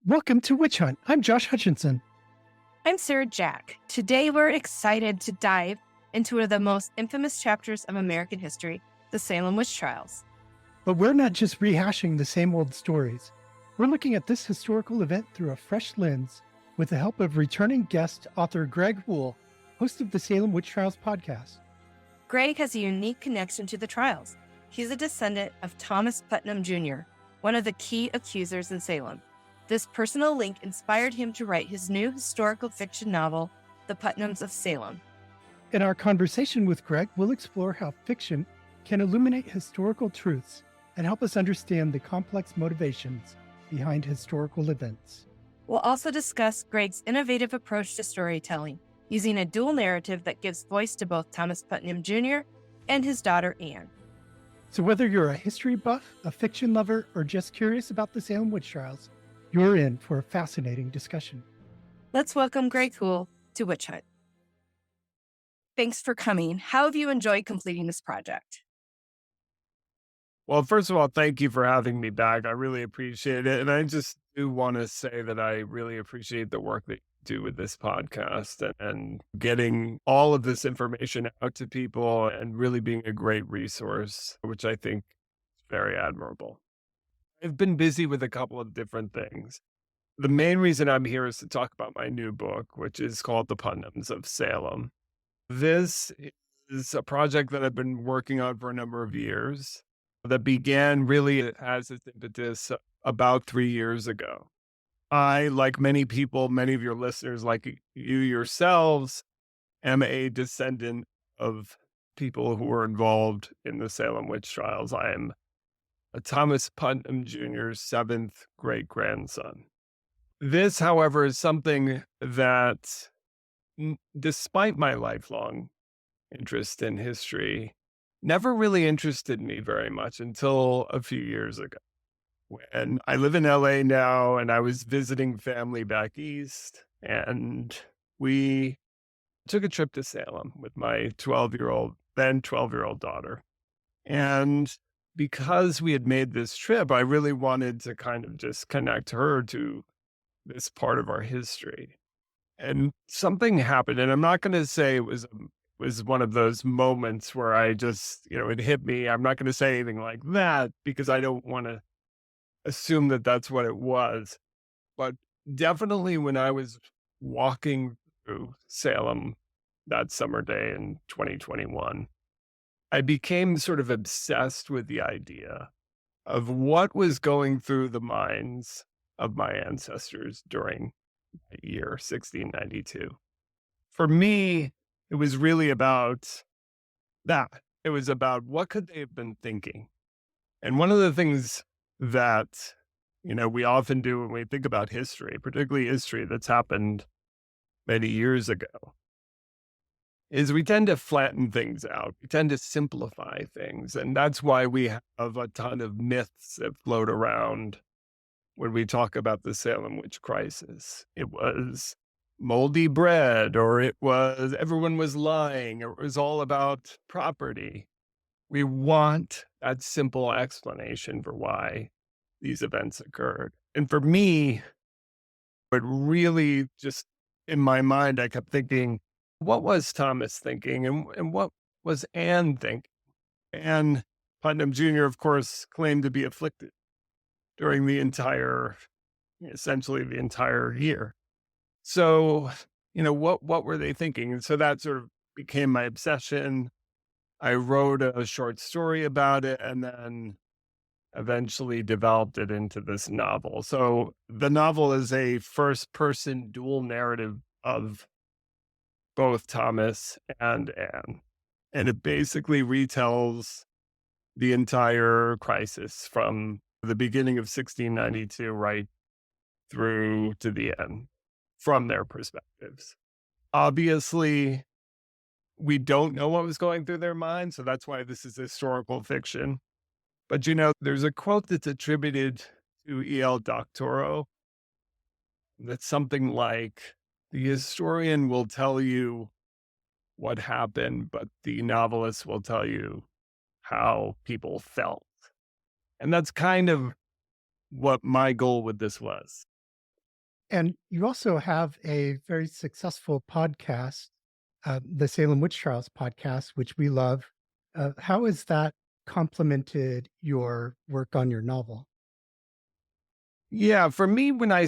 Welcome to Witch Hunt. I'm Josh Hutchinson. I'm Sarah Jack. Today we're excited to dive into one of the most infamous chapters of American history, the Salem Witch Trials. But we're not just rehashing the same old stories. We're looking at this historical event through a fresh lens with the help of returning guest author Greg Houle, host of the Salem Witch Trials Podcast. Greg has a unique connection to the trials. He's a descendant of Thomas Putnam Jr., one of the key accusers in Salem. This personal link inspired him to write his new historical fiction novel, The Putnams of Salem. In our conversation with Greg, we'll explore how fiction can illuminate historical truths and help us understand the complex motivations behind historical events. We'll also discuss Greg's innovative approach to storytelling, using a dual narrative that gives voice to both Thomas Putnam Jr. and his daughter, Anne. So whether you're a history buff, a fiction lover, or just curious about the Salem Witch Trials, you're in for a fascinating discussion. Let's welcome Greg Houle to Witch Hunt. Thanks for coming. How have you enjoyed completing this project? Well, first of all, thank you for having me back. I really appreciate it. And I just do want to say that I really appreciate the work that you do with this podcast and getting all of this information out to people and really being a great resource, which I think is very admirable. I've been busy with a couple of different things. The main reason I'm here is to talk about my new book, which is called The Putnams of Salem. This is a project that I've been working on for a number of years that began really as its impetus about 3 years ago. I, like many people, many of your listeners, like you yourselves, am a descendant of people who were involved in the Salem Witch Trials. I am a Thomas Putnam Jr.'s seventh great-grandson. This, however, is something that, despite my lifelong interest in history, never really interested me very much until a few years ago. When I live in LA now, and I was visiting family back east, and we took a trip to Salem with my 12-year-old daughter. And because we had made this trip, I really wanted to kind of just connect her to this part of our history. And something happened, and I'm not going to say it was one of those moments where I just, it hit me. I'm not going to say anything like that because I don't want to assume that that's what it was. But definitely when I was walking through Salem that summer day in 2021, I became sort of obsessed with the idea of what was going through the minds of my ancestors during the year 1692. For me, it was really about that. It was about what could they have been thinking? And one of the things that, we often do when we think about history, particularly history that's happened many years ago, is we tend to flatten things out. We tend to simplify things. And that's why we have a ton of myths that float around when we talk about the Salem witch crisis. It was moldy bread, or it was everyone was lying, or it was all about property. We want that simple explanation for why these events occurred. And for me, it really just, in my mind, I kept thinking, what was Thomas thinking, and what was Anne thinking? Anne Putnam Jr., of course, claimed to be afflicted during essentially the entire year. So, what were they thinking? And so that sort of became my obsession. I wrote a short story about it and then eventually developed it into this novel. So the novel is a first-person dual narrative of both Thomas and Anne. And it basically retells the entire crisis from the beginning of 1692 right through to the end from their perspectives. Obviously, we don't know what was going through their minds, so that's why this is historical fiction. But there's a quote that's attributed to E.L. Doctorow that's something like, the historian will tell you what happened, but the novelist will tell you how people felt. And that's kind of what my goal with this was. And you also have a very successful podcast, the Salem Witch Trials Podcast, which we love. How has that complemented your work on your novel? Yeah, for me, when I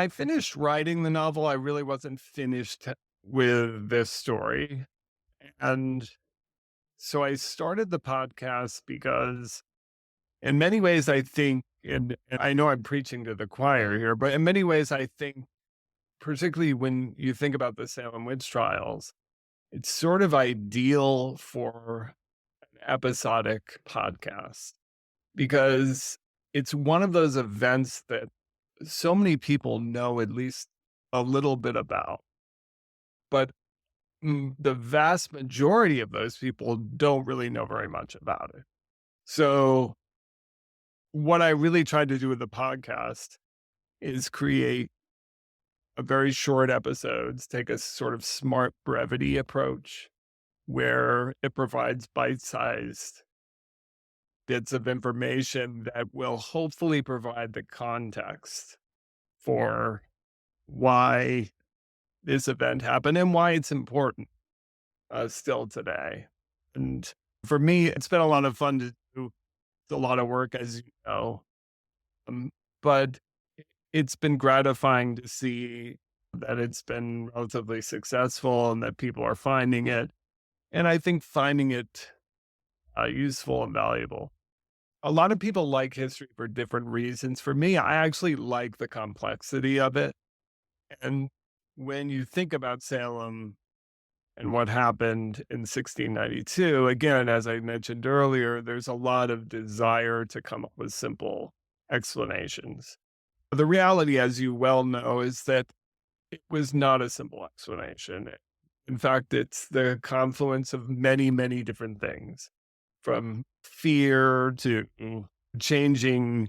finished writing the novel, I really wasn't finished with this story. And so I started the podcast because in many ways I think, and I know I'm preaching to the choir here, but in many ways I think, particularly when you think about the Salem witch trials, it's sort of ideal for an episodic podcast because it's one of those events that so many people know at least a little bit about, but the vast majority of those people don't really know very much about it. So, what I really tried to do with the podcast is create a very short episodes, take a sort of smart brevity approach where it provides bite-sized bits of information that will hopefully provide the context for why this event happened and why it's important still today. And for me, it's been a lot of fun to do a lot of work, as you know, but it's been gratifying to see that it's been relatively successful and that people are finding it. And I think finding it useful and valuable. A lot of people like history for different reasons. For me, I actually like the complexity of it. And when you think about Salem and what happened in 1692, again, as I mentioned earlier, there's a lot of desire to come up with simple explanations. The reality, as you well know, is that it was not a simple explanation. In fact, it's the confluence of many, many different things, from fear to changing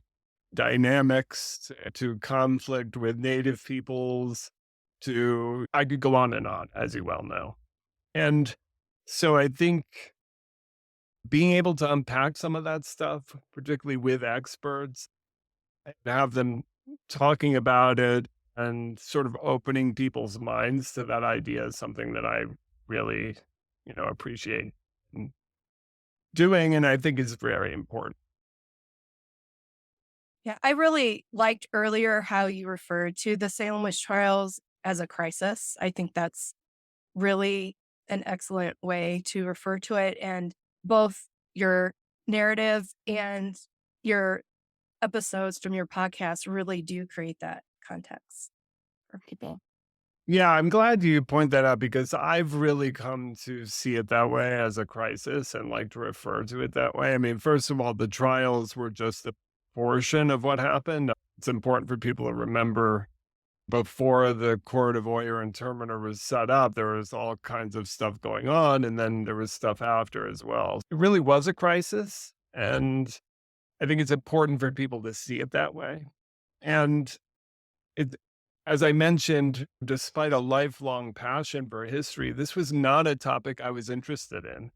dynamics to conflict with native peoples to, I could go on and on, as you well know. And so I think being able to unpack some of that stuff, particularly with experts, and have them talking about it and sort of opening people's minds to that idea is something that I really, appreciate doing, and I think is very important. Yeah, I really liked earlier how you referred to the Salem witch trials as a crisis. I think that's really an excellent way to refer to it. And both your narrative and your episodes from your podcast really do create that context for people. Yeah, I'm glad you point that out because I've really come to see it that way as a crisis and like to refer to it that way. I mean, first of all, the trials were just a portion of what happened. It's important for people to remember before the court of Oyer and Terminer was set up, there was all kinds of stuff going on, and then there was stuff after as well. It really was a crisis, and I think it's important for people to see it that way. And it, as I mentioned, despite a lifelong passion for history, this was not a topic I was interested in,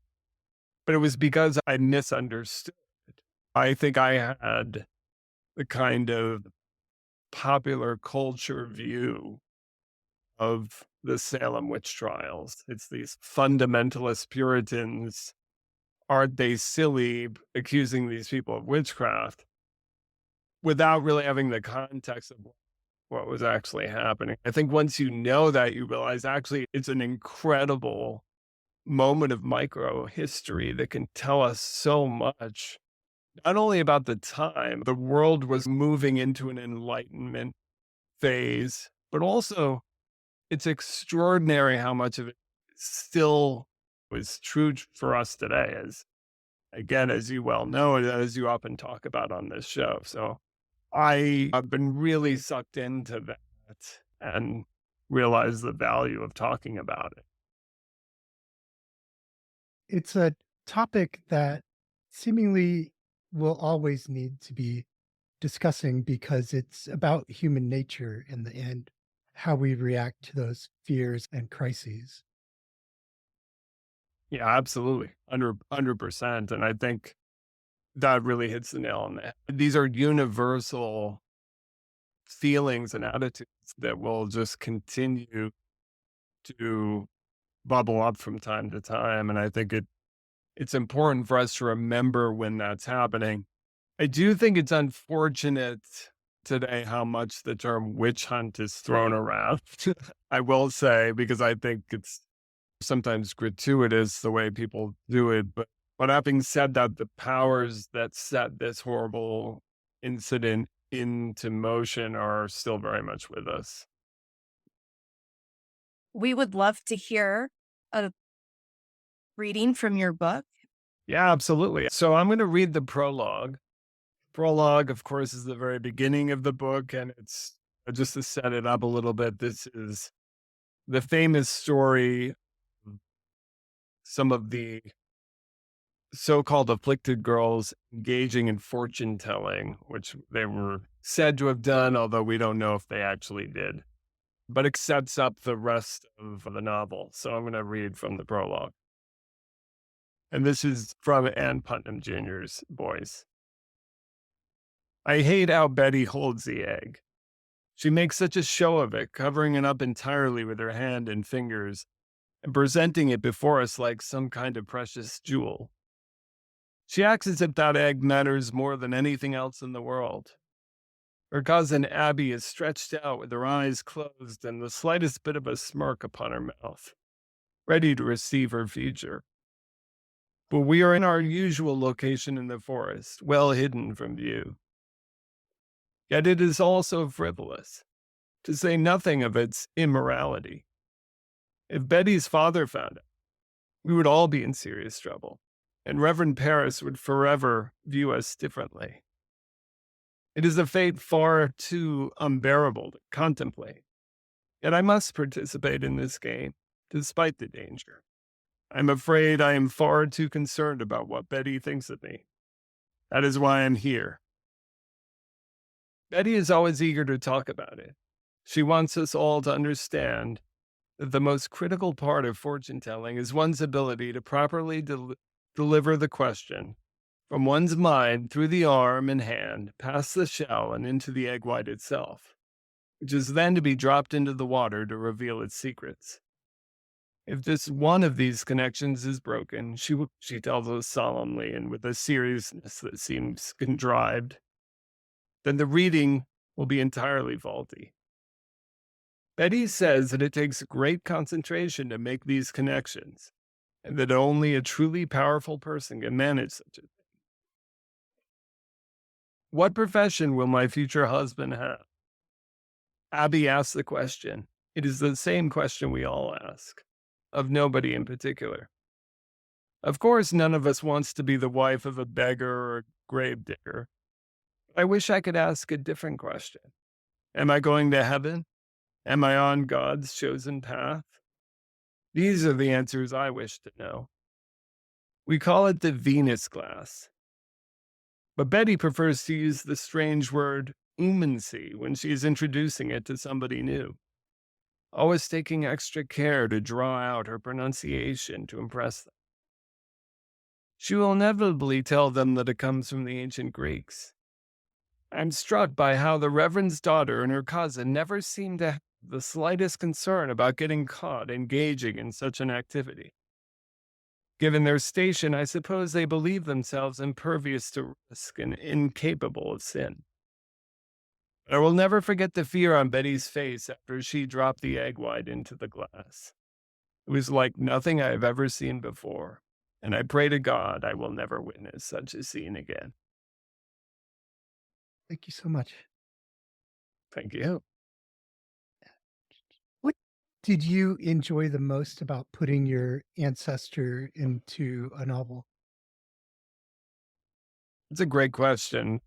but it was because I misunderstood. I think I had the kind of popular culture view of the Salem witch trials. It's these fundamentalist Puritans. Aren't they silly accusing these people of witchcraft without really having the context of what was actually happening? I think once you know that, you realize actually it's an incredible moment of micro history that can tell us so much, not only about the time, the world was moving into an enlightenment phase, but also it's extraordinary how much of it still was true for us today, as again, as you well know, and as you often talk about on this show. So I have been really sucked into that and realize the value of talking about it. It's a topic that seemingly will always need to be discussing because it's about human nature in the end, how we react to those fears and crises. Yeah, absolutely. 100%. And I think that really hits the nail on the head. These are universal feelings and attitudes that will just continue to bubble up from time to time. And I think it's important for us to remember when that's happening. I do think it's unfortunate today how much the term witch hunt is thrown around. I will say, because I think it's sometimes gratuitous the way people do it. But having said that, the powers that set this horrible incident into motion are still very much with us. We would love to hear a reading from your book. Yeah, absolutely. So I'm going to read the prologue. Prologue, of course, is the very beginning of the book, and it's just to set it up a little bit. This is the famous story of some of the so-called afflicted girls engaging in fortune telling, which they were said to have done, although we don't know if they actually did. But it sets up the rest of the novel. So I'm going to read from the prologue. And this is from Ann Putnam Jr.'s voice. I hate how Betty holds the egg. She makes such a show of it, covering it up entirely with her hand and fingers, and presenting it before us like some kind of precious jewel. She acts as if that egg matters more than anything else in the world. Her cousin Abby is stretched out with her eyes closed and the slightest bit of a smirk upon her mouth, ready to receive her future. But we are in our usual location in the forest, well hidden from view. Yet it is also frivolous, to say nothing of its immorality. If Betty's father found out, we would all be in serious trouble, and Reverend Paris would forever view us differently. It is a fate far too unbearable to contemplate, yet I must participate in this game, despite the danger. I'm afraid I am far too concerned about what Betty thinks of me. That is why I'm here. Betty is always eager to talk about it. She wants us all to understand that the most critical part of fortune telling is one's ability to properly deliver the question from one's mind through the arm and hand, past the shell and into the egg white itself, which is then to be dropped into the water to reveal its secrets. If this one of these connections is broken, she tells us solemnly and with a seriousness that seems contrived, then the reading will be entirely faulty. Betty says that it takes great concentration to make these connections, and that only a truly powerful person can manage such a thing. What profession will my future husband have? Abby asks the question. It is the same question we all ask, of nobody in particular. Of course, none of us wants to be the wife of a beggar or a gravedigger. I wish I could ask a different question. Am I going to heaven? Am I on God's chosen path? These are the answers I wish to know. We call it the Venus glass. But Betty prefers to use the strange word humancy when she is introducing it to somebody new, always taking extra care to draw out her pronunciation to impress them. She will inevitably tell them that it comes from the ancient Greeks. I'm struck by how the Reverend's daughter and her cousin never seem to have the slightest concern about getting caught engaging in such an activity. Given their station, I suppose they believe themselves impervious to risk and incapable of sin. I will never forget the fear on Betty's face after she dropped the egg white into the glass. It was like nothing I have ever seen before, and I pray to God I will never witness such a scene again. Thank you so much. Thank you. What did you enjoy the most about putting your ancestor into a novel? It's a great question.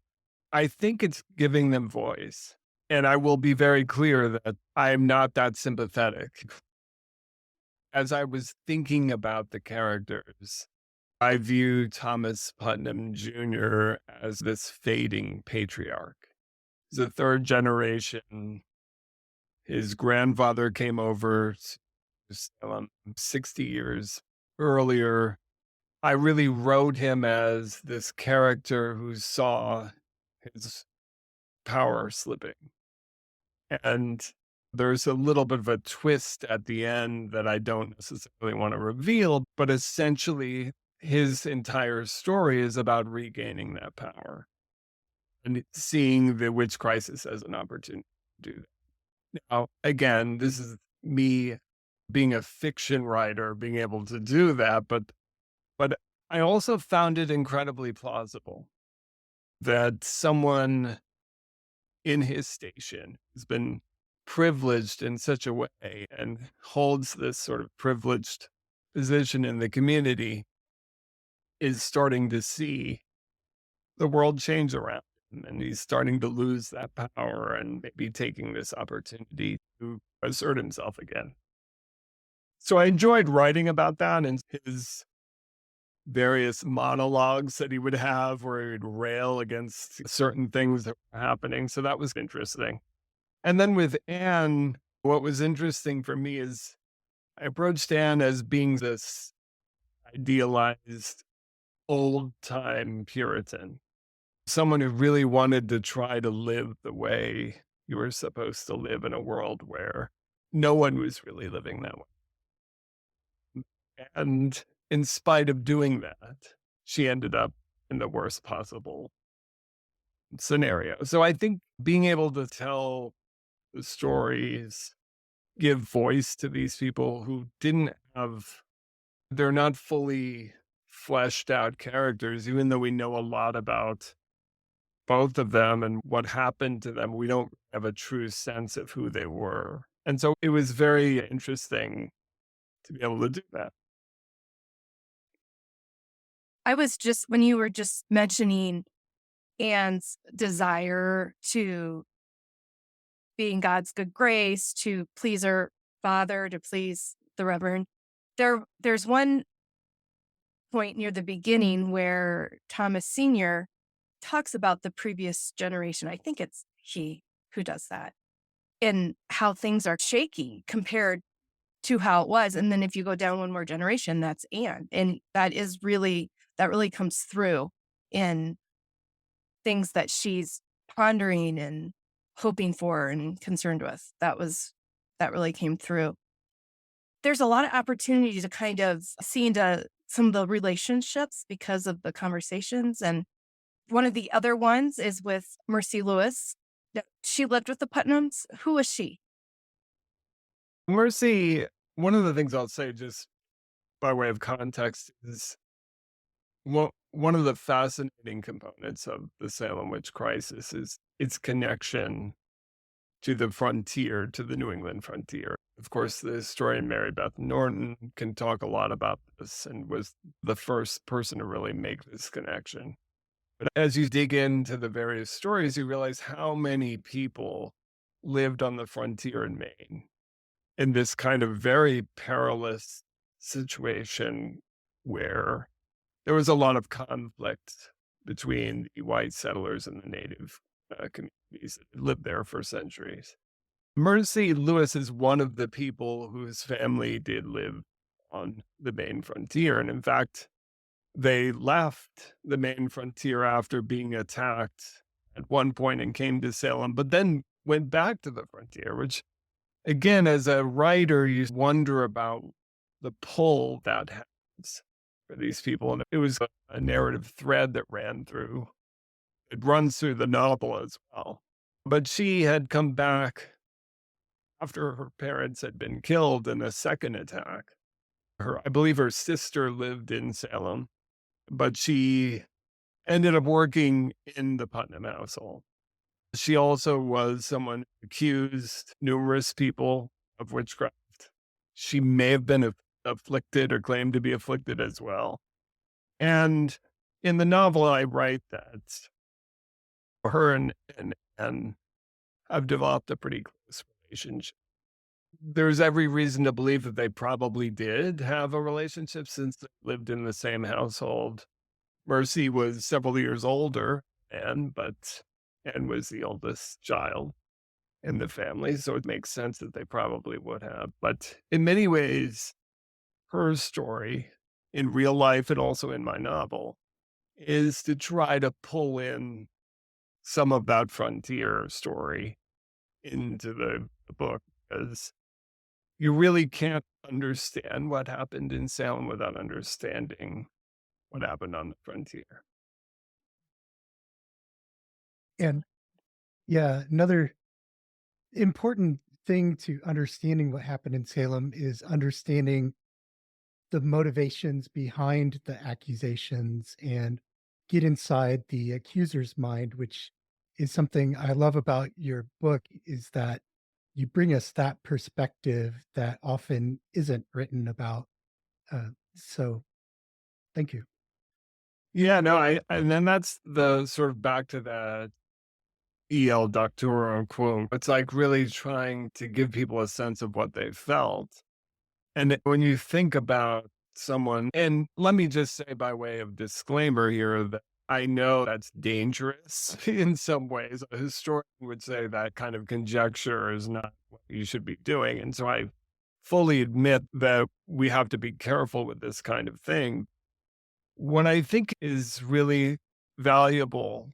I think it's giving them voice. And I will be very clear that I am not that sympathetic. As I was thinking about the characters, I view Thomas Putnam Jr. as this fading patriarch. He's a third generation. His grandfather came over to Salem 60 years earlier. I really wrote him as this character who saw his power slipping. And there's a little bit of a twist at the end that I don't necessarily want to reveal, but essentially his entire story is about regaining that power and seeing the witch crisis as an opportunity to do that. Now, again, this is me being a fiction writer, being able to do that, but I also found it incredibly plausible that someone in his station has been privileged in such a way and holds this sort of privileged position in the community is starting to see the world change around him, and he's starting to lose that power and maybe taking this opportunity to assert himself again. So I enjoyed writing about that and his various monologues that he would have where he would rail against certain things that were happening. So that was interesting. And then with Anne, what was interesting for me is I approached Anne as being this idealized old time Puritan, someone who really wanted to try to live the way you were supposed to live in a world where no one was really living that way. And in spite of doing that, she ended up in the worst possible scenario. So I think being able to tell the stories, give voice to these people who didn't have, they're not fully fleshed out characters, even though we know a lot about both of them and what happened to them, we don't have a true sense of who they were. And so it was very interesting to be able to do that. I was just, when you were just mentioning Anne's desire to be in God's good grace, to please her father, to please the Reverend, there's one point near the beginning where Thomas Sr. talks about the previous generation. I think it's he who does that, and how things are shaky compared to how it was. And then if you go down one more generation, that's Anne. And that really comes through in things that she's pondering and hoping for and concerned with. That really came through. There's a lot of opportunity to kind of see into some of the relationships because of the conversations. And one of the other ones is with Mercy Lewis. She lived with the Putnams. Who was she? Mercy, one of the things I'll say just by way of context is one of the fascinating components of the Salem Witch Crisis is its connection to the frontier, to the New England frontier. Of course, the historian Mary Beth Norton can talk a lot about this and was the first person to really make this connection. But as you dig into the various stories, you realize how many people lived on the frontier in Maine in this kind of very perilous situation where there was a lot of conflict between the white settlers and the native communities that lived there for centuries. Mercy Lewis is one of the people whose family did live on the Maine frontier. And in fact, they left the Maine frontier after being attacked at one point and came to Salem, but then went back to the frontier, which, again, as a writer, you wonder about the pull that has for these people. And it was a narrative thread that ran through. It runs through the novel as well. But she had come back after her parents had been killed in a second attack. I believe her sister lived in Salem, but she ended up working in the Putnam household. She also was someone who accused numerous people of witchcraft. She may have been afflicted or claimed to be afflicted as well. And in the novel, I write that her and Anne have developed a pretty close relationship. There's every reason to believe that they probably did have a relationship since they lived in the same household. Mercy was several years older, but Anne was the oldest child in the family, so it makes sense that they probably would have. But in many ways, her story in real life and also in my novel is to try to pull in some of that frontier story into the book, because you really can't understand what happened in Salem without understanding what happened on the frontier. And yeah, another important thing to understanding what happened in Salem is understanding the motivations behind the accusations and get inside the accuser's mind, which is something I love about your book, is that you bring us that perspective that often isn't written about. So thank you. Yeah, no, and then that's the sort of back to that EL Doctor quote. It's like really trying to give people a sense of what they felt. And when you think about someone, and let me just say by way of disclaimer here that I know that's dangerous in some ways. A historian would say that kind of conjecture is not what you should be doing. And so I fully admit that we have to be careful with this kind of thing. What I think is really valuable,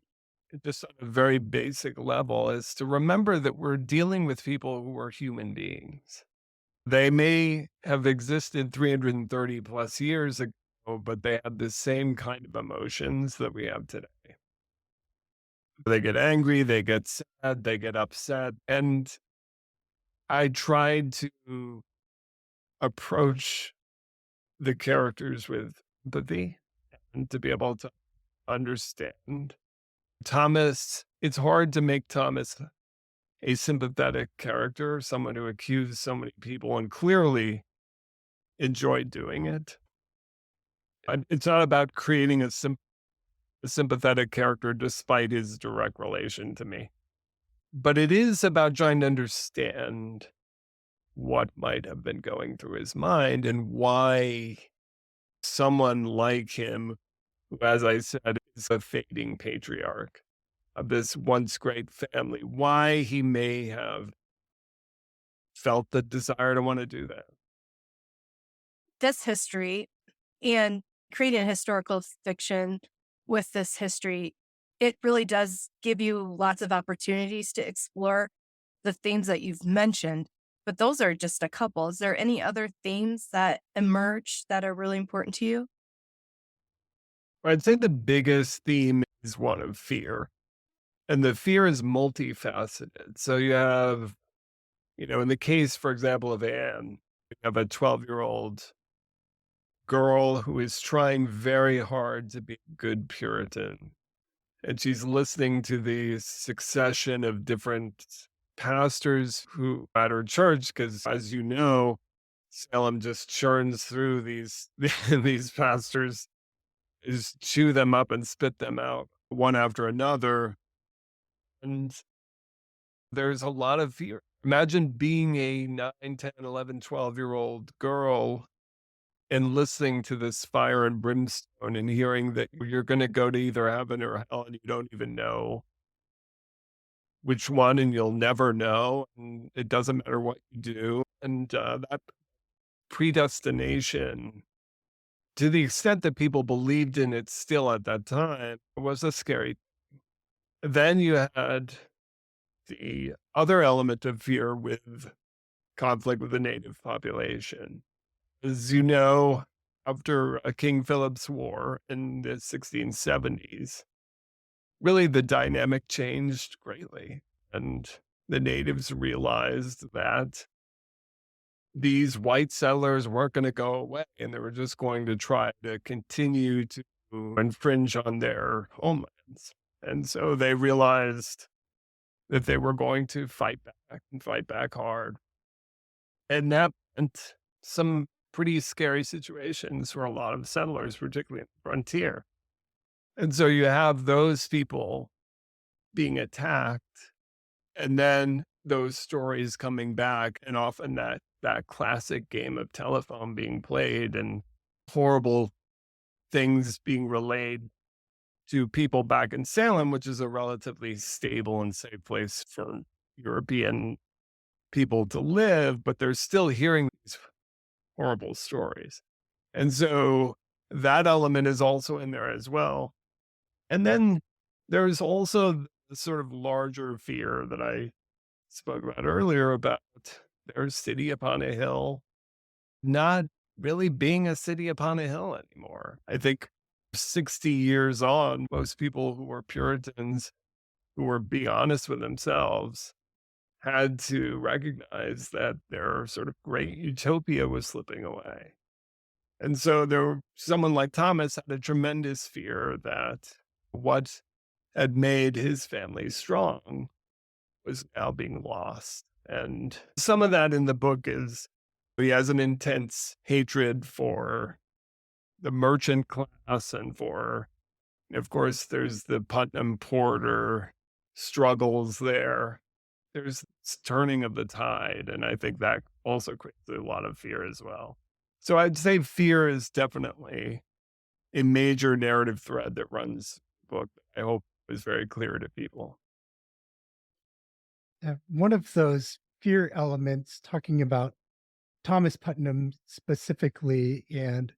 just on a very basic level, is to remember that we're dealing with people who are human beings. They may have existed 330 plus years ago, but they had the same kind of emotions that we have today. They get angry, they get sad, they get upset. And I tried to approach the characters with empathy and to be able to understand. Thomas, it's hard to make Thomas a sympathetic character, someone who accused so many people and clearly enjoyed doing it. And it's not about creating a sympathetic character despite his direct relation to me, but it is about trying to understand what might have been going through his mind and why someone like him, who, as I said, is a fading patriarch of this once great family, why he may have felt the desire to want to do that. This history and creating historical fiction with this history, it really does give you lots of opportunities to explore the themes that you've mentioned, but those are just a couple. Is there any other themes that emerge that are really important to you? I'd say the biggest theme is one of fear, and the fear is multifaceted. So you have, in the case, for example, of Anne, you have a 12-year-old girl who is trying very hard to be a good Puritan. And she's listening to the succession of different pastors who at her church, because as you know, Salem just churns through these these pastors, is chew them up and spit them out one after another. And there's a lot of fear. Imagine being a 9, 10, 11, 12-year-old girl and listening to this fire and brimstone and hearing that you're going to go to either heaven or hell and you don't even know which one, and you'll never know. And it doesn't matter what you do. And that predestination, to the extent that people believed in it still at that time, was a scary. Then you had the other element of fear with conflict with the native population. As you know, after King Philip's War in the 1670s, really the dynamic changed greatly. And the natives realized that these white settlers weren't going to go away and they were just going to try to continue to infringe on their homelands. And so they realized that they were going to fight back and fight back hard. And that meant some pretty scary situations for a lot of settlers, particularly in the frontier. And so you have those people being attacked, and then those stories coming back, and often that classic game of telephone being played and horrible things being relayed to people back in Salem, which is a relatively stable and safe place for European people to live, but they're still hearing these horrible stories. And so that element is also in there as well. And then there's also the sort of larger fear that I spoke about earlier about their city upon a hill not really being a city upon a hill anymore. I think 60 years on, most people who were Puritans, who were being honest with themselves, had to recognize that their sort of great utopia was slipping away. And so someone like Thomas had a tremendous fear that what had made his family strong was now being lost. And some of that in the book is he has an intense hatred for the merchant class and for, of course, there's the Putnam Porter struggles there. There's this turning of the tide. And I think that also creates a lot of fear as well. So I'd say fear is definitely a major narrative thread that runs the book. I hope is very clear to people. One of those fear elements, talking about Thomas Putnam specifically and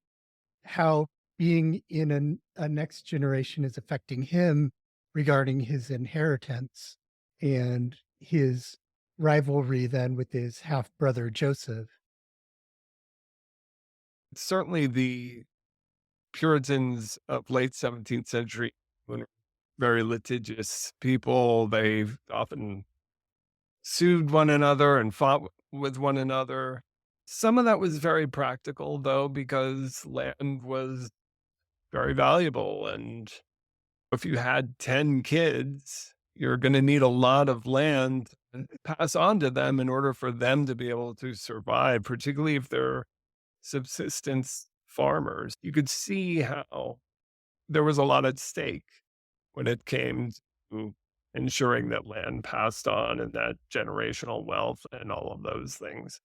how being in a next generation is affecting him regarding his inheritance and his rivalry then with his half brother Joseph. Certainly the Puritans of late 17th century were very litigious people. They often sued one another and fought with one another. Some of that was very practical, though, because land was very valuable. And if you had 10 kids, you're going to need a lot of land to pass on to them in order for them to be able to survive, particularly if they're subsistence farmers. You could see how there was a lot at stake when it came to ensuring that land passed on and that generational wealth and all of those things.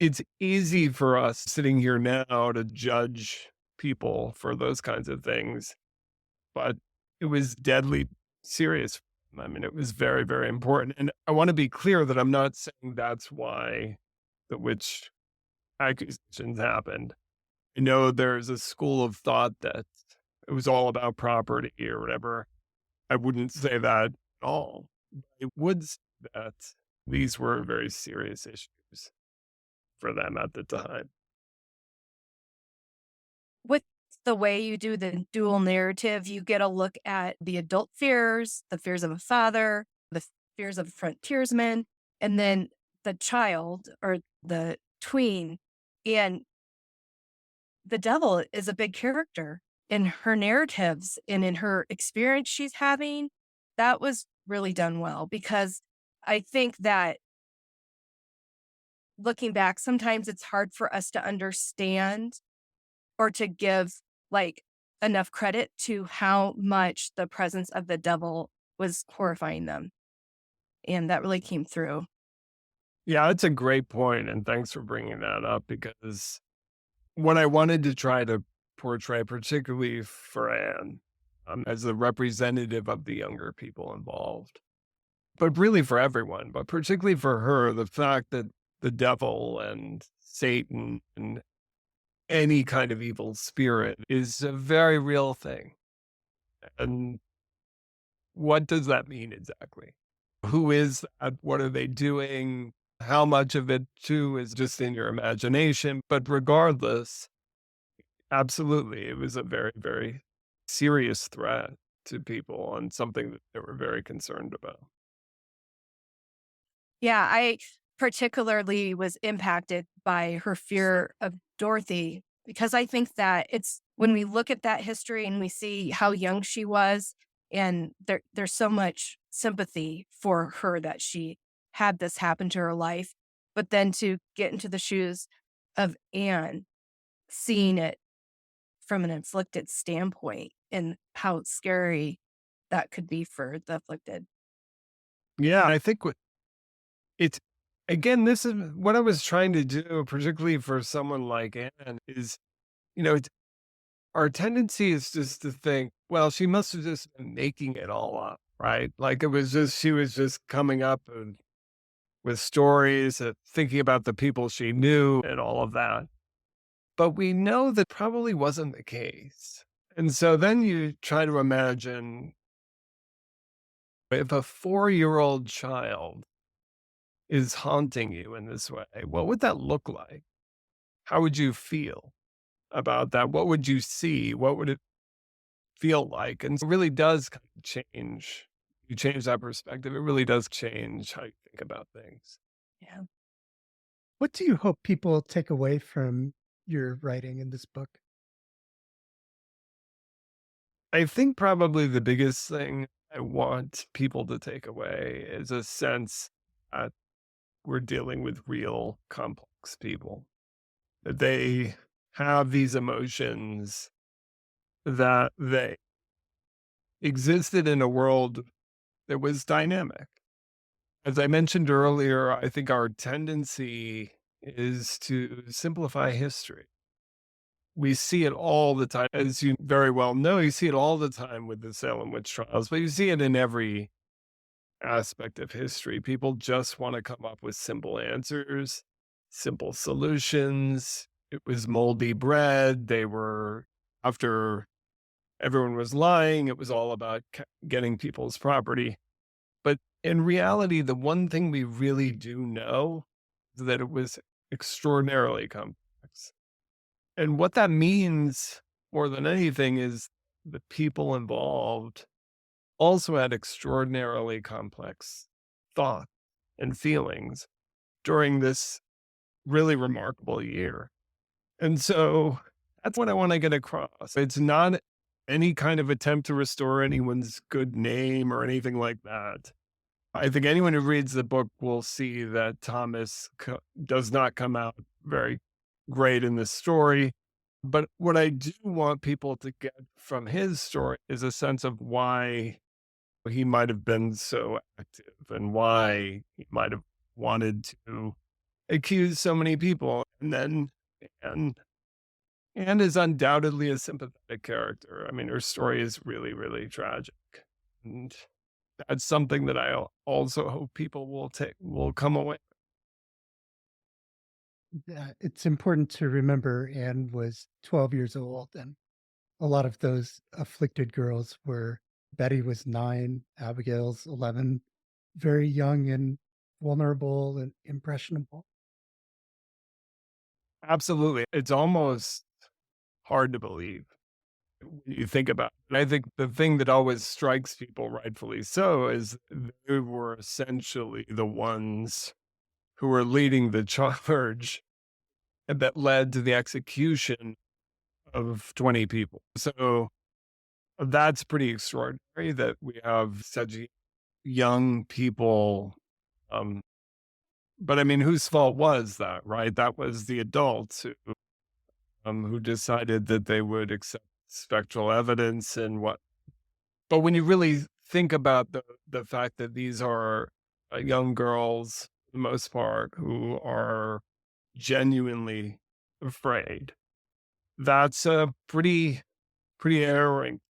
It's easy for us sitting here now to judge people for those kinds of things, but it was deadly serious. I mean, it was very, very important. And I want to be clear that I'm not saying that's why the witch accusations happened. I know there's a school of thought that it was all about property or whatever. I wouldn't say that at all. I would say that these were very serious issues for them at the time. With the way you do the dual narrative, you get a look at the adult fears, the fears of a father, the fears of a frontiersman, and then the child or the tween. And the devil is a big character in her narratives and in her experience she's having. That was really done well, because I think that looking back, sometimes it's hard for us to understand or to give like enough credit to how much the presence of the devil was horrifying them. And that really came through. Yeah, that's a great point, and thanks for bringing that up, because what I wanted to try to portray, particularly for Anne, as a representative of the younger people involved, but really for everyone, but particularly for her, the fact that the devil and Satan and any kind of evil spirit is a very real thing. And what does that mean exactly? Who is that? What are they doing? How much of it, too, is just in your imagination? But regardless, absolutely, it was a very, very serious threat to people and something that they were very concerned about. Yeah, I particularly was impacted by her fear of Dorothy, because I think that it's when we look at that history and we see how young she was, and there's so much sympathy for her that she had this happen to her life. But then to get into the shoes of Anne, seeing it from an afflicted standpoint and how scary that could be for the afflicted. Yeah, I think it's, again, this is what I was trying to do, particularly for someone like Anne, is, our tendency is just to think, well, she must have just been making it all up, right? Like she was just coming up with stories, thinking about the people she knew and all of that. But we know that probably wasn't the case. And so then you try to imagine if a 4-year-old child is haunting you in this way, what would that look like? How would you feel about that? What would you see? What would it feel like? And it really does kind of change. You change that perspective. It really does change how you think about things. Yeah. What do you hope people take away from your writing in this book? I think probably the biggest thing I want people to take away is a sense that we're dealing with real complex people, that they have these emotions, that they existed in a world that was dynamic. As I mentioned earlier, I think our tendency is to simplify history. We see it all the time. As you very well know, you see it all the time with the Salem Witch Trials, but you see it in every aspect of history. People just want to come up with simple answers, simple solutions. It was moldy bread. They were, after everyone was lying, it was all about getting people's property. But in reality, the one thing we really do know is that it was extraordinarily complex. And what that means more than anything is the people involved also had extraordinarily complex thoughts and feelings during this really remarkable year. And so that's what I want to get across. It's not any kind of attempt to restore anyone's good name or anything like that. I think anyone who reads the book will see that Thomas does not come out very great in this story. But what I do want people to get from his story is a sense of why he might have been so active and why he might have wanted to accuse so many people, and and is undoubtedly a sympathetic character. I mean, her story is really, really tragic. And that's something that I also hope people will come away. It's important to remember Anne was 12 years old, and a lot of those afflicted girls were Betty was 9, Abigail's 11, very young and vulnerable and impressionable. Absolutely. It's almost hard to believe when you think about it. And I think the thing that always strikes people, rightfully so, is they were essentially the ones who were leading the charge that led to the execution of 20 people. So that's pretty extraordinary that we have such young people. Um, but I mean, whose fault was that, right? That was the adults who decided that they would accept spectral evidence and what. But when you really think about the fact that these are young girls, for the most part, who are genuinely afraid, that's a pretty harrowing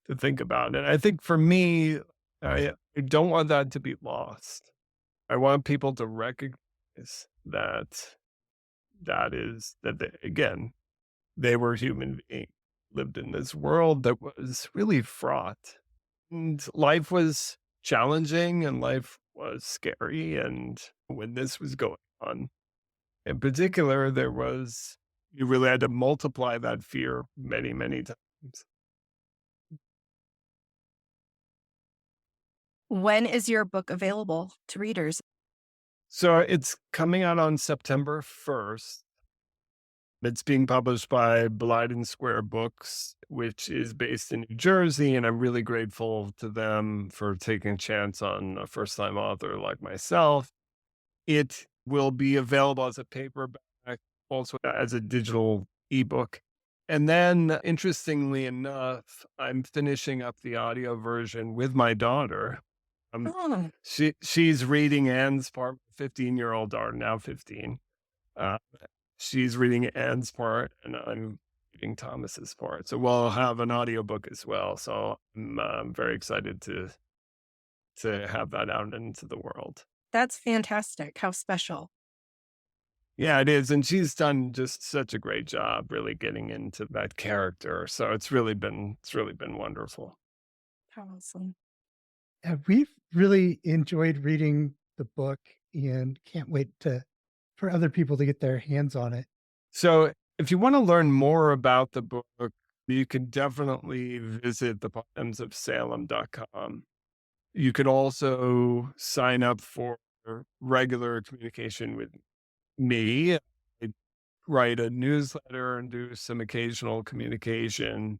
to think about. And I think for me, I don't want that to be lost. I want people to recognize that they, again, they were human beings, lived in this world that was really fraught. And life was challenging and life was scary. And when this was going on, in particular, you really had to multiply that fear many, many times. When is your book available to readers? So it's coming out on September 1st. It's being published by Blyden Square Books, which is based in New Jersey. And I'm really grateful to them for taking a chance on a first time author like myself. It will be available as a paperback, also as a digital ebook. And then, interestingly enough, I'm finishing up the audio version with my daughter. Oh, She's reading Anne's part, 15-year-old daughter, now 15. Uh, she's reading Anne's part, and I'm reading Thomas's part. So we'll have an audiobook as well. So I'm very excited to have that out into the world. that's fantastic. How special. Yeah, it is. And she's done just such a great job really getting into that character. So it's really been wonderful. How awesome. We've really enjoyed reading the book, and can't wait for other people to get their hands on it. So if you want to learn more about the book, you can definitely visit the Putnams of Salem.com. You could also sign up for regular communication with me. I write a newsletter and do some occasional communication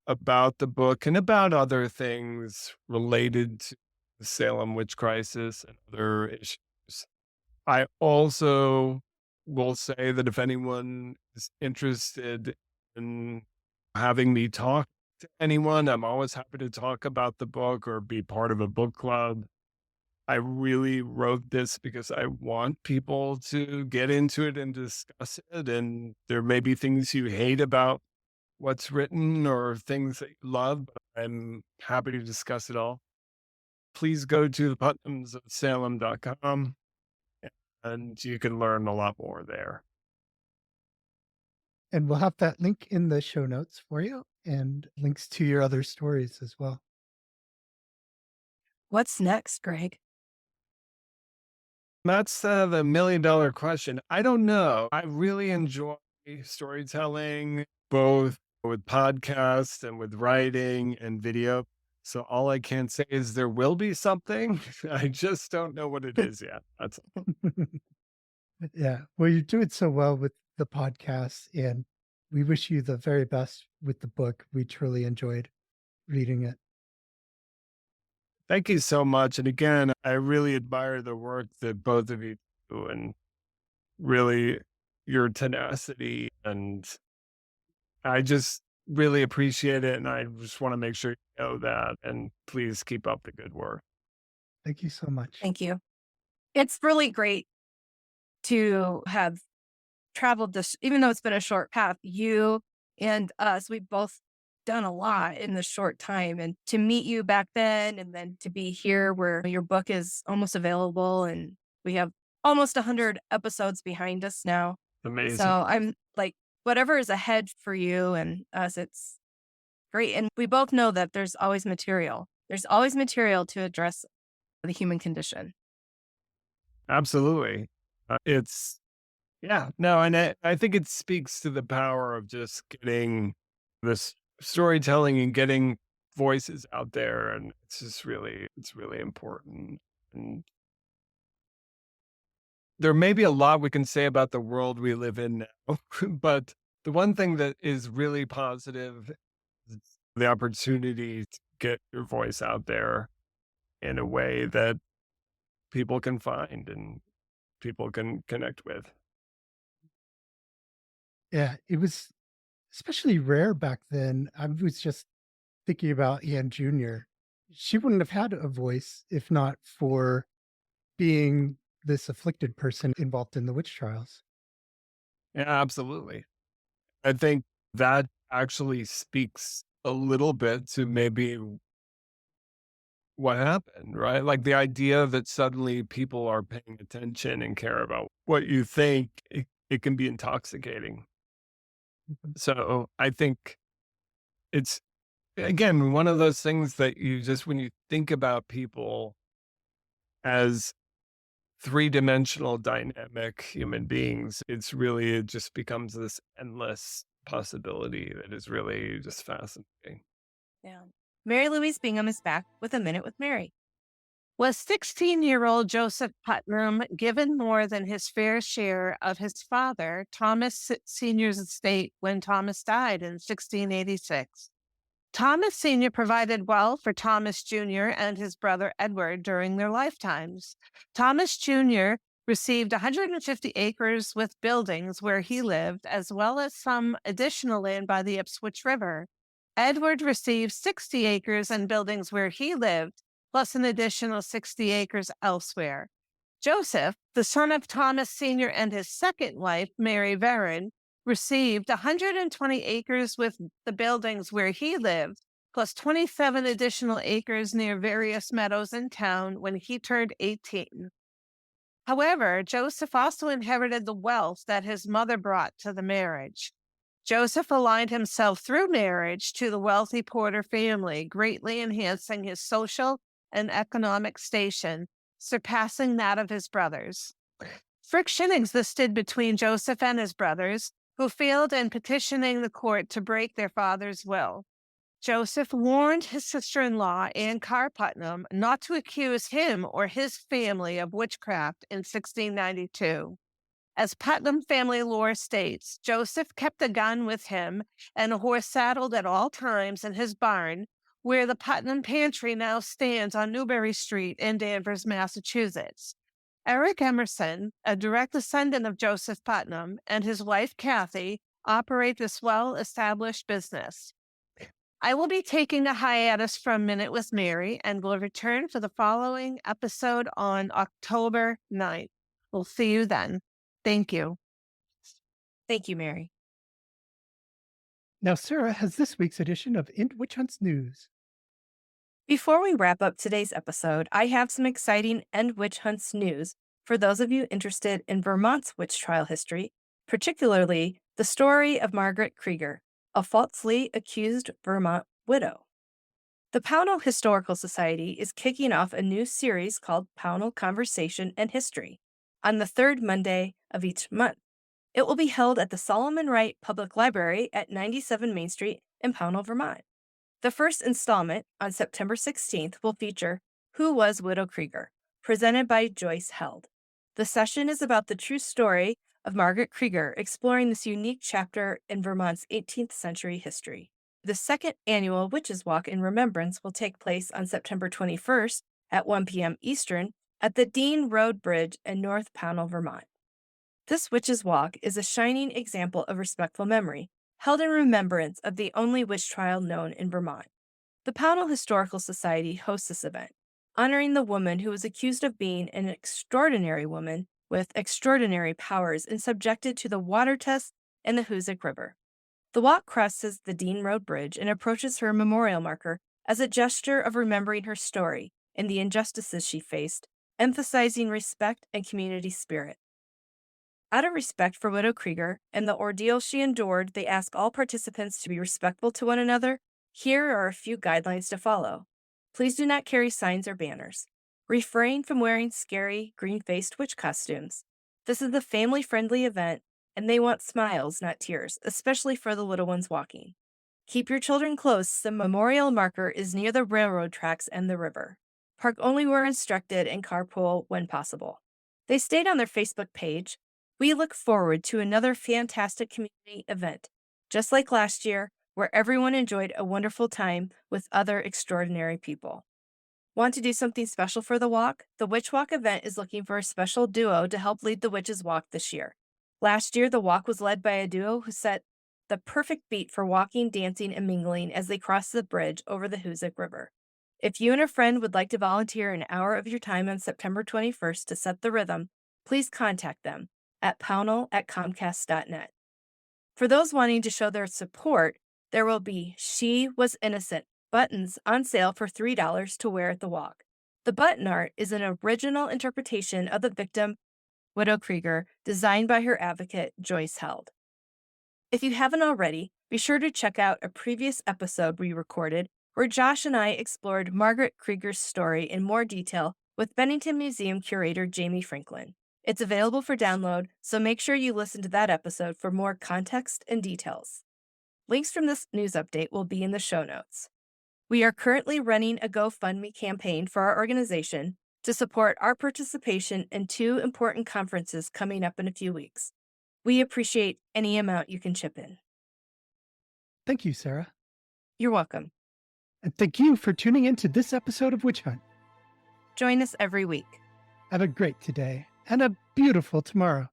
about the book and about other things related to the Salem witch crisis and other issues. I also will say that if anyone is interested in having me talk to anyone, I'm always happy to talk about the book or be part of a book club. I really wrote this because I want people to get into it and discuss it. And there may be things you hate about what's written or things that you love, but I'm happy to discuss it all. Please go to the putnamsofsalem.com and you can learn a lot more there. And we'll have that link in the show notes for you and links to your other stories as well. What's next, Greg? That's the $1 million question. I don't know. I really enjoy storytelling, both with podcasts and with writing and video. So all I can say is there will be something. I just don't know what it is yet. That's all. Yeah. Well, you're doing so well with the podcast, and we wish you the very best with the book. We truly enjoyed reading it. Thank you so much. And again, I really admire the work that both of you do and really your tenacity. And I just really appreciate it. And I just want to make sure you know that. And please keep up the good work. Thank you so much. Thank you. It's really great to have traveled this, even though it's been a short path. You and us, we've both done a lot in this short time, and to meet you back then and then to be here where your book is almost available and we have almost 100 episodes behind us now. Amazing. So I'm like, whatever is ahead for you and us, it's great. And we both know that there's always material. There's always material to address the human condition. Absolutely. And I think it speaks to the power of just getting this storytelling and getting voices out there. And it's really important. And there may be a lot we can say about the world we live in now, but the one thing that is really positive is the opportunity to get your voice out there in a way that people can find and people can connect with. Yeah, it was especially rare back then. I was just thinking about Anne Jr. She wouldn't have had a voice if not for being this afflicted person involved in the witch trials. Yeah, absolutely. I think that actually speaks a little bit to maybe what happened, right? Like the idea that suddenly people are paying attention and care about what you think, it can be intoxicating. So I think it's, again, one of those things that you just, when you think about people as three-dimensional dynamic human beings, it just becomes this endless possibility that is really just fascinating. Yeah. Mary Louise Bingham is back with A Minute with Mary. Was 16-year-old Joseph Putnam given more than his fair share of his father, Thomas Sr.'s estate when Thomas died in 1686? Thomas Sr. provided well for Thomas Jr. and his brother Edward during their lifetimes. Thomas Jr. received 150 acres with buildings where he lived, as well as some additional land by the Ipswich River. Edward received 60 acres and buildings where he lived, plus an additional 60 acres elsewhere. Joseph, the son of Thomas Sr. and his second wife, Mary Veron, received 120 acres with the buildings where he lived, plus 27 additional acres near various meadows in town when he turned 18. However, Joseph also inherited the wealth that his mother brought to the marriage. Joseph aligned himself through marriage to the wealthy Porter family, greatly enhancing his social and economic station, surpassing that of his brothers. Friction existed between Joseph and his brothers, who failed in petitioning the court to break their father's will. Joseph warned his sister-in-law, Anne Carr Putnam, not to accuse him or his family of witchcraft in 1692. As Putnam family lore states, Joseph kept a gun with him and a horse saddled at all times in his barn, where the Putnam Pantry now stands on Newbury Street in Danvers, Massachusetts. Eric Emerson, a direct descendant of Joseph Putnam, and his wife Kathy operate this well-established business. I will be taking a hiatus from Minute with Mary and will return for the following episode on October 9th. We'll see you then. Thank you. Thank you, Mary. Now, Sarah has this week's edition of End Witch Hunts News. Before we wrap up today's episode, I have some exciting End Witch Hunts news for those of you interested in Vermont's witch trial history, particularly the story of Margaret Krieger, a falsely accused Vermont widow. The Pownell Historical Society is kicking off a new series called Pownell Conversation and History on the third Monday of each month. It will be held at the Solomon Wright Public Library at 97 Main Street in Pownell, Vermont. The first installment, on September 16th, will feature Who Was Widow Krieger?, presented by Joyce Held. The session is about the true story of Margaret Krieger, exploring this unique chapter in Vermont's 18th century history. The second annual Witches Walk in Remembrance will take place on September 21st at 1 p.m. Eastern at the Dean Road Bridge in North Pownell, Vermont. This Witches Walk is a shining example of respectful memory, held in remembrance of the only witch trial known in Vermont. The Pownell Historical Society hosts this event, honoring the woman who was accused of being an extraordinary woman with extraordinary powers and subjected to the water test in the Hoosic River. The walk crosses the Dean Road Bridge and approaches her memorial marker as a gesture of remembering her story and the injustices she faced, emphasizing respect and community spirit. Out of respect for Widow Krieger and the ordeal she endured, they ask all participants to be respectful to one another. Here are a few guidelines to follow. Please do not carry signs or banners. Refrain from wearing scary, green-faced witch costumes. This is a family-friendly event, and they want smiles, not tears, especially for the little ones walking. Keep your children close. The memorial marker is near the railroad tracks and the river. Park only where instructed and carpool when possible. They state on their Facebook page, "We look forward to another fantastic community event, just like last year, where everyone enjoyed a wonderful time with other extraordinary people." Want to do something special for the walk? The Witch Walk event is looking for a special duo to help lead the Witches Walk this year. Last year, the walk was led by a duo who set the perfect beat for walking, dancing, and mingling as they crossed the bridge over the Hoosic River. If you and a friend would like to volunteer an hour of your time on September 21st to set the rhythm, please contact them at pownell@comcast.net. For those wanting to show their support, there will be She Was Innocent buttons on sale for $3 to wear at the walk. The button art is an original interpretation of the victim, Widow Krieger, designed by her advocate, Joyce Held. If you haven't already, be sure to check out a previous episode we recorded where Josh and I explored Margaret Krieger's story in more detail with Bennington Museum curator Jamie Franklin. It's available for download, so make sure you listen to that episode for more context and details. Links from this news update will be in the show notes. We are currently running a GoFundMe campaign for our organization to support our participation in 2 important conferences coming up in a few weeks. We appreciate any amount you can chip in. Thank you, Sarah. You're welcome. And thank you for tuning in to this episode of Witch Hunt. Join us every week. Have a great today and a beautiful tomorrow.